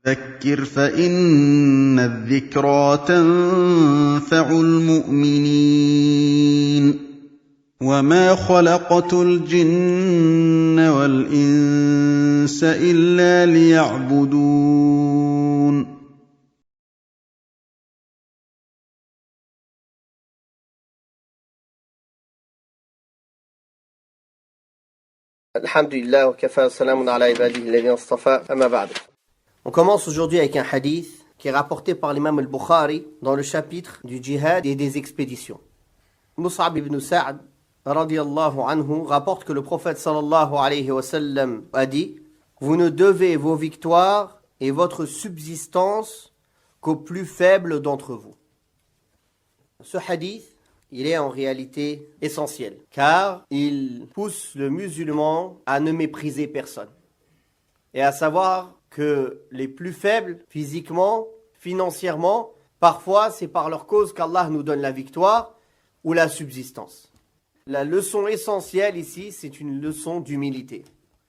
فَذَكِّرْ فَإِنَّ الذِّكْرَىٰ تَنفَعُ الْمُؤْمِنِينَ وَمَا خَلَقْتُ الْجِنَّ وَالْإِنسَ إِلَّا لِيَعْبُدُونِ Alhamdulillah wa kafa wa salamun ala ibadihi alladhina istafa, amma ba'd. On commence aujourd'hui avec un hadith qui est rapporté par l'imam al-Bukhari dans le chapitre du djihad et des expéditions. Mus'ab ibn Sa'd radiyallahu anhu rapporte que le prophète sallallahu alayhi wa sallam a dit: vous ne devez vos victoires et votre subsistance qu'aux plus faibles d'entre vous. Ce hadith, il est en réalité essentiel, car il pousse le musulman à ne mépriser personne. Et à savoir que les plus faibles, physiquement, financièrement, parfois c'est par leur cause qu'Allah nous donne la victoire ou la subsistance. La leçon essentielle ici, c'est une leçon d'humilité.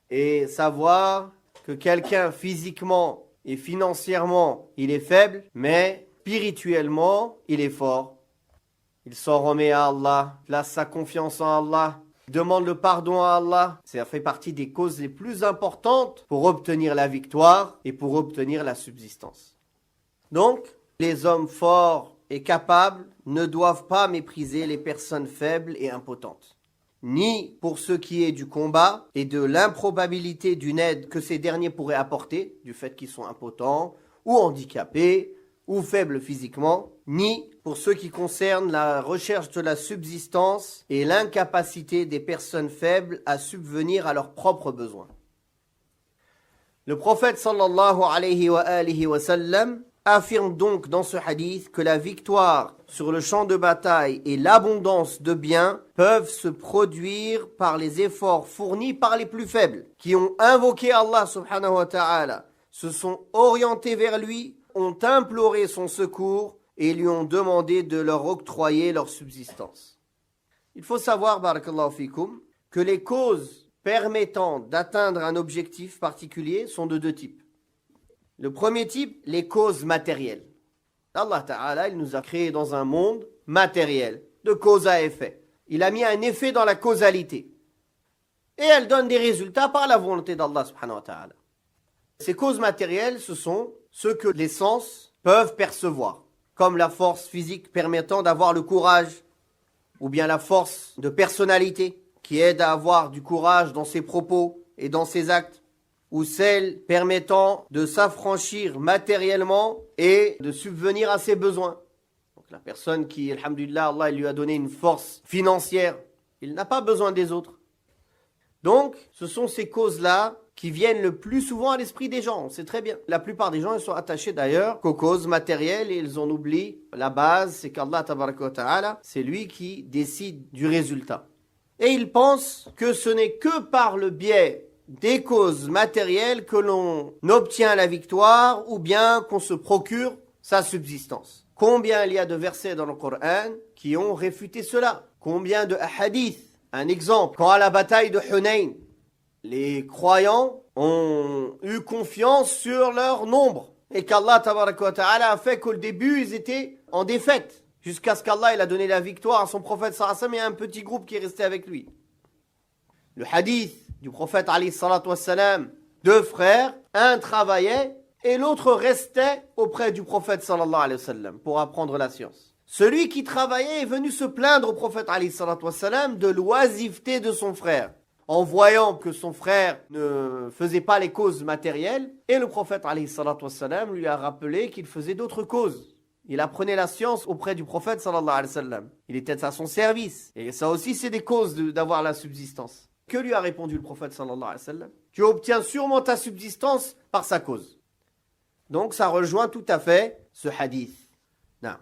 Et savoir que quelqu'un physiquement et financièrement, il est faible, mais spirituellement, il est fort. Il s'en remet à Allah, place sa confiance en Allah, demande le pardon à Allah. Ça fait partie des causes les plus importantes pour obtenir la victoire et pour obtenir la subsistance. Donc, les hommes forts et capables ne doivent pas mépriser les personnes faibles et impotentes, ni pour ce qui est du combat et de l'improbabilité d'une aide que ces derniers pourraient apporter, du fait qu'ils sont impotents ou handicapés ou faibles physiquement, ni pour ce qui concerne la recherche de la subsistance et l'incapacité des personnes faibles à subvenir à leurs propres besoins. Le prophète sallallahu alayhi wa sallam affirme donc dans ce hadith que la victoire sur le champ de bataille et l'abondance de biens peuvent se produire par les efforts fournis par les plus faibles, qui ont invoqué Allah subhanahu wa ta'ala, se sont orientés vers lui, ont imploré son secours et lui ont demandé de leur octroyer leur subsistance. Il faut savoir, barakallahu fikum, que les causes permettant d'atteindre un objectif particulier sont de deux types. Le premier type, les causes matérielles. Allah Ta'ala, il nous a créés dans un monde matériel, de cause à effet. Il a mis un effet dans la causalité. Et elle donne des résultats par la volonté d'Allah subhanahu wa ta'ala. Ces causes matérielles, ce sont ceux que les sens peuvent percevoir, comme la force physique permettant d'avoir le courage, ou bien la force de personnalité qui aide à avoir du courage dans ses propos et dans ses actes, ou celle permettant de s'affranchir matériellement et de subvenir à ses besoins. Donc la personne qui, alhamdulillah, Allah lui a donné une force financière, il n'a pas besoin des autres. Donc, ce sont ces causes-là qui viennent le plus souvent à l'esprit des gens, on sait très bien. La plupart des gens, ils sont attachés d'ailleurs qu'aux causes matérielles et ils en oublient la base, c'est qu'Allah tabaraka wa ta'ala, c'est lui qui décide du résultat. Et ils pensent que ce n'est que par le biais des causes matérielles que l'on obtient la victoire ou bien qu'on se procure sa subsistance. Combien il y a de versets dans le Coran qui ont réfuté cela? Combien de hadiths? Un exemple, quand à la bataille de Hunayn, les croyants ont eu confiance sur leur nombre et qu'Allah tabaraka wa ta'ala a fait qu'au début ils étaient en défaite jusqu'à ce qu'Allah il a donné la victoire à son prophète sallallahu alayhi wa sallam et à un petit groupe qui est resté avec lui. Le hadith du prophète alayhi salatu wa sallam, deux frères, un travaillait et l'autre restait auprès du prophète sallallahu alayhi wa sallam pour apprendre la science. Celui qui travaillait est venu se plaindre au prophète alayhi salatu wa sallam de l'oisiveté de son frère, en voyant que son frère ne faisait pas les causes matérielles, et le prophète alayhi salatu wa sallam lui a rappelé qu'il faisait d'autres causes. Il apprenait la science auprès du prophète sallallahu alayhi wa sallam. Il était à son service. Et ça aussi, c'est des causes d'avoir la subsistance. Que lui a répondu le prophète sallallahu alayhi wa sallam? Tu obtiens sûrement ta subsistance par sa cause. Donc ça rejoint tout à fait ce hadith. Non.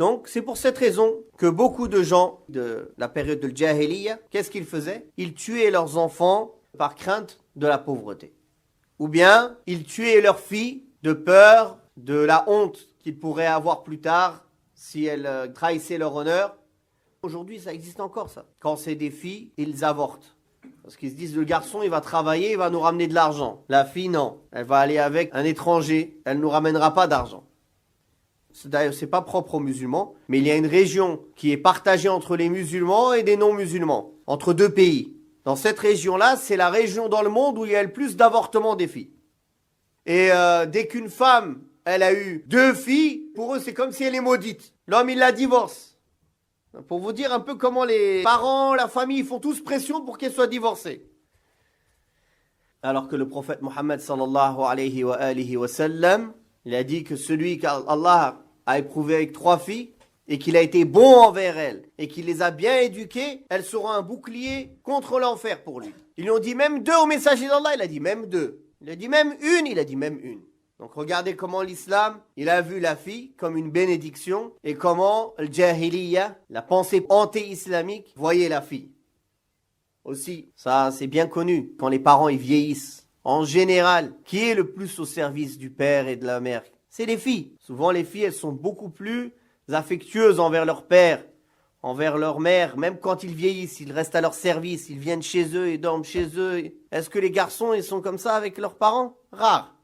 Donc c'est pour cette raison que beaucoup de gens de la période de l'Jahiliya, qu'est-ce qu'ils faisaient? Ils tuaient leurs enfants par crainte de la pauvreté. Ou bien ils tuaient leurs filles de peur de la honte qu'ils pourraient avoir plus tard si elles trahissaient leur honneur. Aujourd'hui, ça existe encore, ça. Quand c'est des filles, ils avortent. Parce qu'ils se disent, le garçon, il va travailler, il va nous ramener de l'argent. La fille, non. Elle va aller avec un étranger, elle ne nous ramènera pas d'argent. D'ailleurs, c'est pas propre aux musulmans, mais il y a une région qui est partagée entre les musulmans et des non-musulmans, entre deux pays. Dans cette région-là, c'est la région dans le monde où il y a le plus d'avortements des filles. Et dès qu'une femme, elle a eu 2 filles, pour eux, c'est comme si elle est maudite. L'homme, il la divorce. Pour vous dire un peu comment les parents, la famille, ils font tous pression pour qu'elle soit divorcée. Alors que le prophète Mohammed sallallahu alayhi wa sallam, il a dit que celui qu'Allah a éprouvé avec 3 filles, et qu'il a été bon envers elles, et qu'il les a bien éduquées, elles seront un bouclier contre l'enfer pour lui. Ils lui ont dit même 2 au messager d'Allah, il a dit même 2. Il a dit même 1, il a dit même 1. Donc regardez comment l'islam, il a vu la fille comme une bénédiction, et comment le jahiliya, la pensée anté-islamique, voyait la fille. Aussi, ça c'est bien connu, quand les parents ils vieillissent, en général, qui est le plus au service du père et de la mère? C'est les filles. Souvent les filles, elles sont beaucoup plus affectueuses envers leur père, envers leur mère, même quand ils vieillissent, ils restent à leur service, ils viennent chez eux et dorment chez eux. Est-ce que les garçons, ils sont comme ça avec leurs parents? Rare.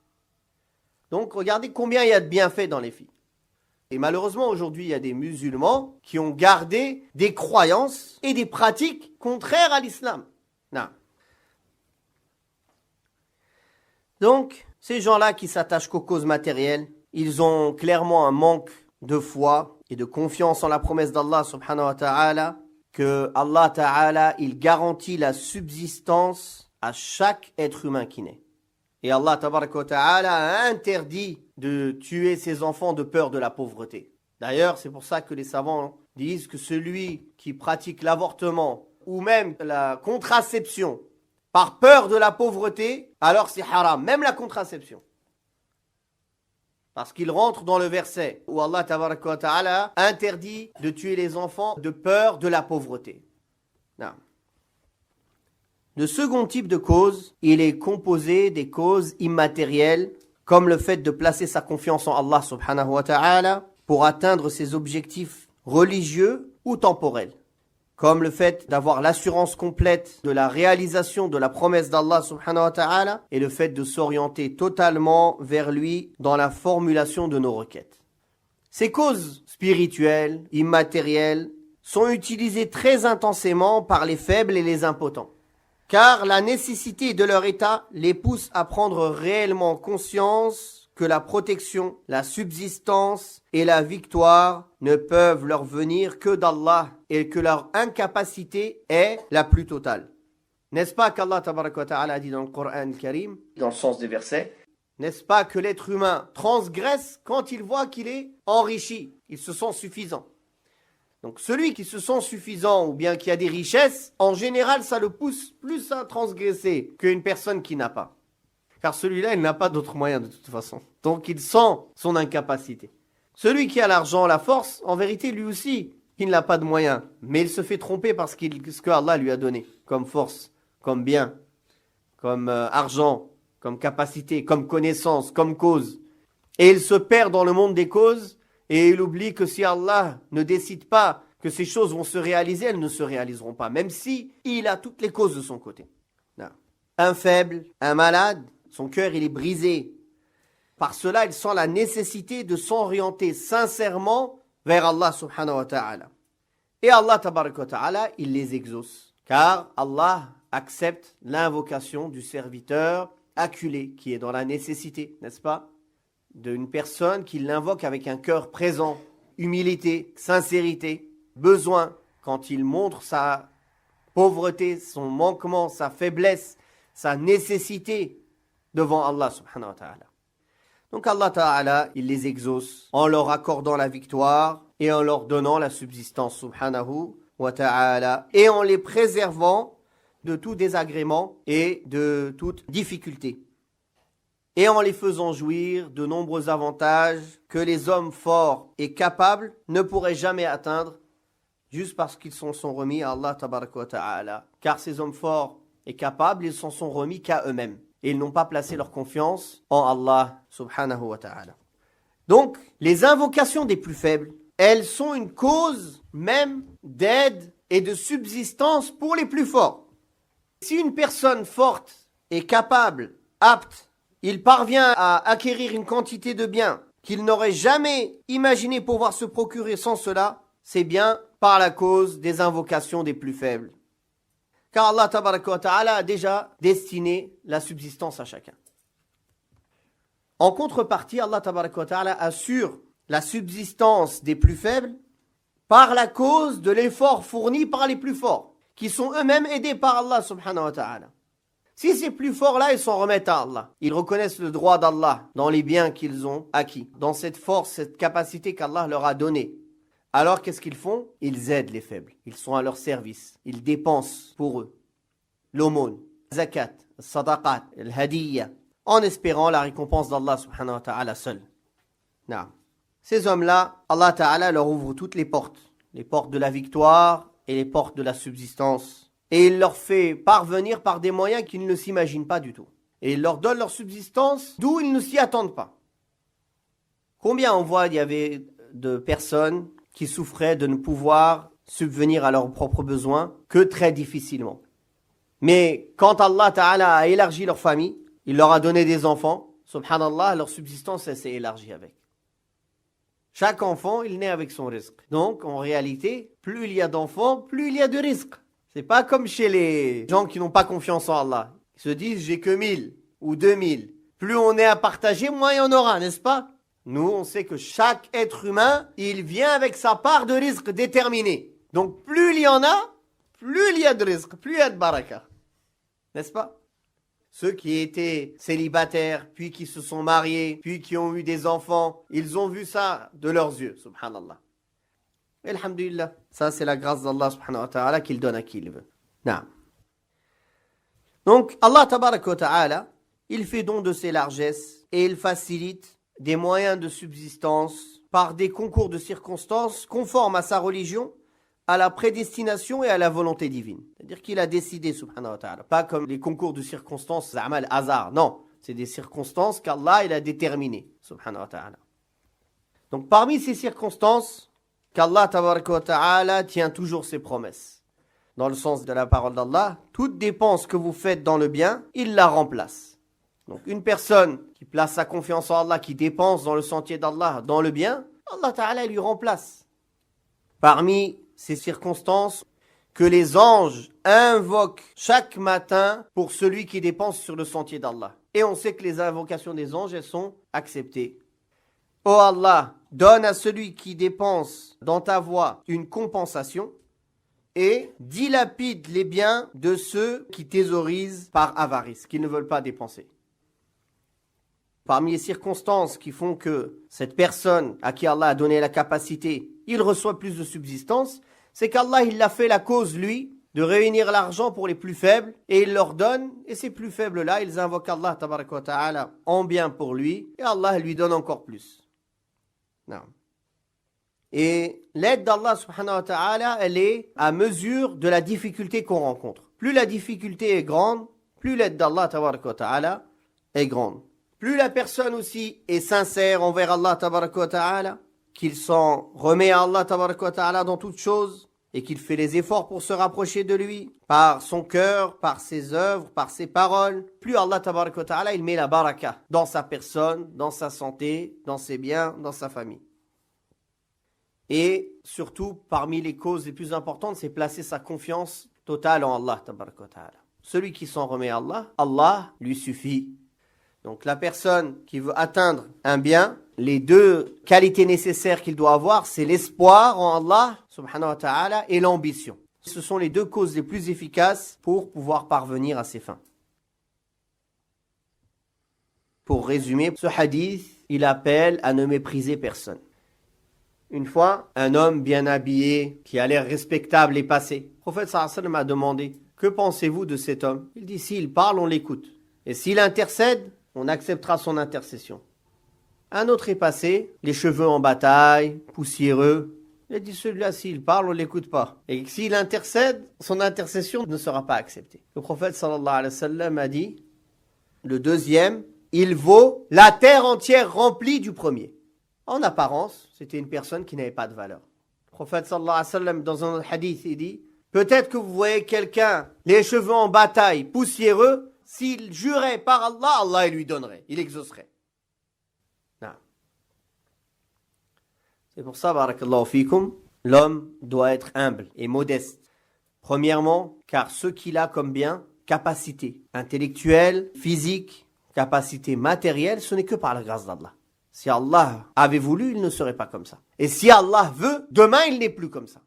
Donc regardez combien il y a de bienfaits dans les filles. Et malheureusement aujourd'hui, il y a des musulmans qui ont gardé des croyances et des pratiques contraires à l'islam. Non. Donc, ces gens-là qui s'attachent qu'aux causes matérielles, ils ont clairement un manque de foi et de confiance en la promesse d'Allah subhanahu wa ta'ala, que Allah ta'ala, il garantit la subsistance à chaque être humain qui naît. Et Allah tabaraka wa ta'ala a interdit de tuer ses enfants de peur de la pauvreté. D'ailleurs, c'est pour ça que les savants disent que celui qui pratique l'avortement ou même la contraception par peur de la pauvreté, alors c'est haram, même la contraception. Parce qu'il rentre dans le verset où Allah tabaraka wa ta'ala interdit de tuer les enfants de peur de la pauvreté. Non. Le second type de cause, il est composé des causes immatérielles, comme le fait de placer sa confiance en Allah subhanahu wa ta'ala pour atteindre ses objectifs religieux ou temporels. Comme le fait d'avoir l'assurance complète de la réalisation de la promesse d'Allah subhanahu wa ta'ala et le fait de s'orienter totalement vers lui dans la formulation de nos requêtes. Ces causes spirituelles, immatérielles, sont utilisées très intensément par les faibles et les impotents. Car la nécessité de leur état les pousse à prendre réellement conscience que la protection, la subsistance et la victoire ne peuvent leur venir que d'Allah et que leur incapacité est la plus totale. N'est-ce pas qu'Allah tabaraka wa ta'ala a dit dans le Coran Karim, dans le sens des versets, n'est-ce pas que l'être humain transgresse quand il voit qu'il est enrichi, il se sent suffisant. Donc celui qui se sent suffisant ou bien qui a des richesses, en général ça le pousse plus à transgresser qu'une personne qui n'a pas. Car celui-là, il n'a pas d'autre moyen de toute façon. Donc il sent son incapacité. Celui qui a l'argent, la force, en vérité lui aussi, il n'a pas de moyens. Mais il se fait tromper parce ce que Allah lui a donné comme force, comme bien, comme argent, comme capacité, comme connaissance, comme cause. Et il se perd dans le monde des causes et il oublie que si Allah ne décide pas que ces choses vont se réaliser, elles ne se réaliseront pas, même si il a toutes les causes de son côté. Non. Un faible, un malade, son cœur il est brisé. Par cela, il sent la nécessité de s'orienter sincèrement vers Allah subhanahu wa ta'ala. Et Allah tabaraka wa ta'ala, il les exauce. Car Allah accepte l'invocation du serviteur acculé qui est dans la nécessité, n'est-ce pas? D'une personne qui l'invoque avec un cœur présent, humilité, sincérité, besoin, quand il montre sa pauvreté, son manquement, sa faiblesse, sa nécessité devant Allah subhanahu wa ta'ala. Donc Allah ta'ala, il les exauce en leur accordant la victoire et en leur donnant la subsistance subhanahu wa ta'ala et en les préservant de tout désagrément et de toute difficulté. Et en les faisant jouir de nombreux avantages que les hommes forts et capables ne pourraient jamais atteindre juste parce qu'ils s'en sont remis à Allah tabaraka wa ta'ala. Car ces hommes forts et capables, ils s'en sont remis qu'à eux-mêmes. Et ils n'ont pas placé leur confiance en Allah subhanahu wa ta'ala. Donc, les invocations des plus faibles, elles sont une cause même d'aide et de subsistance pour les plus forts. Si une personne forte est capable, apte, il parvient à acquérir une quantité de biens qu'il n'aurait jamais imaginé pouvoir se procurer sans cela, c'est bien par la cause des invocations des plus faibles. Car Allah tabaraka wa ta'ala a déjà destiné la subsistance à chacun. En contrepartie, Allah tabaraka wa ta'ala assure la subsistance des plus faibles par la cause de l'effort fourni par les plus forts, qui sont eux-mêmes aidés par Allah subhanahu wa ta'ala. Si ces plus forts-là, ils s'en remettent à Allah, ils reconnaissent le droit d'Allah dans les biens qu'ils ont acquis, dans cette force, cette capacité qu'Allah leur a donnée. Alors qu'est-ce qu'ils font? Ils aident les faibles, ils sont à leur service, ils dépensent pour eux. L'aumône, zakat, sadaqat, le hadiyya, en espérant la récompense d'Allah subhanahu wa ta'ala seul. Non. Ces hommes-là, Allah ta'ala leur ouvre toutes les portes de la victoire et les portes de la subsistance. Et il leur fait parvenir par des moyens qu'ils ne s'imaginent pas du tout. Et il leur donne leur subsistance d'où ils ne s'y attendent pas. Combien on voit il y avait de personnes qui souffraient de ne pouvoir subvenir à leurs propres besoins que très difficilement. Mais quand Allah Ta'ala a élargi leur famille, il leur a donné des enfants, subhanallah, leur subsistance elle s'est élargie avec. Chaque enfant, il naît avec son risque. Donc, en réalité, plus il y a d'enfants, plus il y a de risques. C'est pas comme chez les gens qui n'ont pas confiance en Allah. Ils se disent, j'ai que 1000 ou 2000. Plus on est à partager, moins il y en aura, n'est-ce pas? Nous, on sait que chaque être humain, il vient avec sa part de risque déterminée. Donc, plus il y en a, plus il y a de risques, plus il y a de baraka. N'est-ce pas? Ceux qui étaient célibataires, puis qui se sont mariés, puis qui ont eu des enfants, ils ont vu ça de leurs yeux, subhanallah. Alhamdulillah. Ça, c'est la grâce d'Allah, subhanahu wa ta'ala, qu'il donne à qui il veut. Naam. Donc, Allah, tabaraka wa ta'ala, il fait don de ses largesses et il facilite des moyens de subsistance par des concours de circonstances conformes à sa religion, à la prédestination et à la volonté divine. C'est-à-dire qu'il a décidé, subhanahu wa ta'ala. Pas comme les concours de circonstances, amal, hasard. Non, c'est des circonstances qu'Allah il a déterminées, subhanahu wa ta'ala. Donc parmi ces circonstances, qu'Allah tabaraka wa ta'ala tient toujours ses promesses. Dans le sens de la parole d'Allah, toute dépense que vous faites dans le bien, il la remplace. Donc une personne qui place sa confiance en Allah, qui dépense dans le sentier d'Allah, dans le bien, Allah ta'ala lui remplace. Parmi ces circonstances que les anges invoquent chaque matin pour celui qui dépense sur le sentier d'Allah. Et on sait que les invocations des anges, elles sont acceptées. Oh Allah, donne à celui qui dépense dans ta voie une compensation et dilapide les biens de ceux qui thésaurisent par avarice, qui ne veulent pas dépenser. Parmi les circonstances qui font que cette personne à qui Allah a donné la capacité, il reçoit plus de subsistance, c'est qu'Allah, il l'a fait la cause, lui, de réunir l'argent pour les plus faibles, et il leur donne, et ces plus faibles-là, ils invoquent Allah, tabaraka wa ta'ala, en bien pour lui, et Allah lui donne encore plus. Non. Et l'aide d'Allah, subhanahu wa ta'ala, elle est à mesure de la difficulté qu'on rencontre. Plus la difficulté est grande, plus l'aide d'Allah, tabaraka wa ta'ala, est grande. Plus la personne aussi est sincère envers Allah, tabaraka wa ta'ala, qu'il s'en remet à Allah tabaraka wa ta'ala dans toutes choses et qu'il fait les efforts pour se rapprocher de lui par son cœur, par ses œuvres, par ses paroles, plus Allah tabaraka wa ta'ala il met la baraka dans sa personne, dans sa santé, dans ses biens, dans sa famille. Et surtout, parmi les causes les plus importantes, c'est placer sa confiance totale en Allah tabaraka wa ta'ala. Celui qui s'en remet à Allah, Allah lui suffit. Donc la personne qui veut atteindre un bien, les deux qualités nécessaires qu'il doit avoir, c'est l'espoir en Allah, subhanahu wa ta'ala, et l'ambition. Ce sont les deux causes les plus efficaces pour pouvoir parvenir à ses fins. Pour résumer, ce hadith, il appelle à ne mépriser personne. Une fois, un homme bien habillé, qui a l'air respectable, est passé. Le prophète sallallahu alayhi wa sallam a demandé, que pensez-vous de cet homme? Il dit, s'il parle, on l'écoute. Et s'il intercède, on acceptera son intercession. Un autre est passé, les cheveux en bataille, poussiéreux. Il a dit, celui-là, s'il parle, on ne l'écoute pas. Et s'il intercède, son intercession ne sera pas acceptée. Le prophète sallallahu alayhi wa sallam a dit, le deuxième, il vaut la terre entière remplie du premier. En apparence, c'était une personne qui n'avait pas de valeur. Le prophète sallallahu alayhi wa sallam, dans un autre hadith, il dit, Peut-être que vous voyez quelqu'un, les cheveux en bataille, poussiéreux, s'il jurait par Allah, Allah il lui donnerait, il exaucerait. Non. C'est pour ça, barakallahu fikum, l'homme doit être humble et modeste. Premièrement, car ce qu'il a comme bien, capacité intellectuelle, physique, capacité matérielle, ce n'est que par la grâce d'Allah. Si Allah avait voulu, il ne serait pas comme ça. Et si Allah veut, demain il n'est plus comme ça.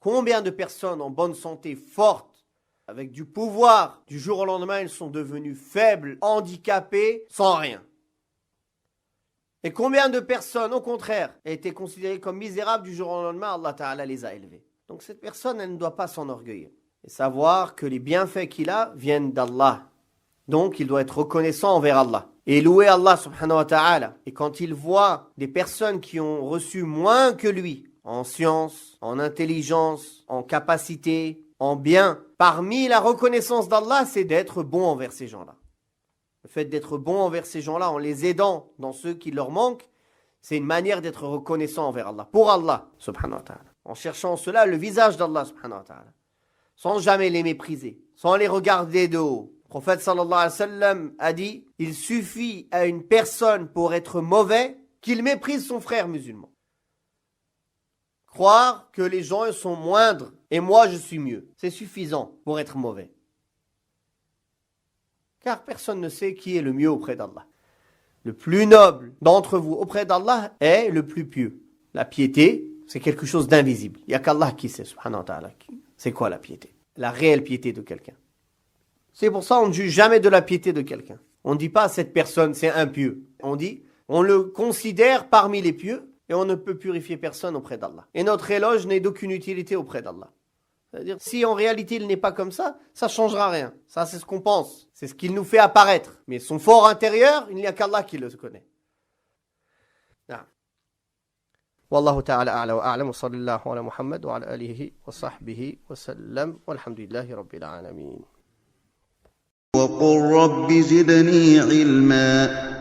Combien de personnes en bonne santé, fortes, avec du pouvoir, du jour au lendemain, ils sont devenus faibles, handicapés, sans rien. Et combien de personnes, au contraire, étaient considérées comme misérables du jour au lendemain, Allah Ta'ala les a élevées. Donc cette personne, elle ne doit pas s'enorgueillir. Et savoir que les bienfaits qu'il a viennent d'Allah. Donc il doit être reconnaissant envers Allah. Et louer Allah subhanahu wa ta'ala. Et quand il voit des personnes qui ont reçu moins que lui, en science, en intelligence, en capacité, en bien, parmi la reconnaissance d'Allah, c'est d'être bon envers ces gens-là. Le fait d'être bon envers ces gens-là, en les aidant dans ceux qui leur manquent, c'est une manière d'être reconnaissant envers Allah, pour Allah subhanahu wa ta'ala. En cherchant en cela le visage d'Allah subhanahu wa ta'ala. Sans jamais les mépriser, sans les regarder de haut. Le prophète sallallahu alayhi wa sallam a dit, il suffit à une personne pour être mauvais qu'il méprise son frère musulman. Croire que les gens sont moindres et moi je suis mieux, c'est suffisant pour être mauvais. Car personne ne sait qui est le mieux auprès d'Allah. Le plus noble d'entre vous auprès d'Allah est le plus pieux. La piété, c'est quelque chose d'invisible. Il n'y a qu'Allah qui sait, subhanahu wa ta'ala. C'est quoi la piété? La réelle piété de quelqu'un. C'est pour ça qu'on ne juge jamais de la piété de quelqu'un. On ne dit pas cette personne c'est impieux. On dit, on le considère parmi les pieux et on ne peut purifier personne auprès d'Allah. Et notre éloge n'est d'aucune utilité auprès d'Allah. C'est-à-dire, si en réalité il n'est pas comme ça ne changera rien. Ça, c'est ce qu'on pense. C'est ce qu'il nous fait apparaître. Mais son fort intérieur, il n'y a qu'Allah qui le connaît. Wallahu ta'ala a'la wa a'lam wa sallallahu ala Muhammad wa ala alihi wa sahbihi wa sallam walhamdulillahi rabbil alamin. وقل رب زدني علما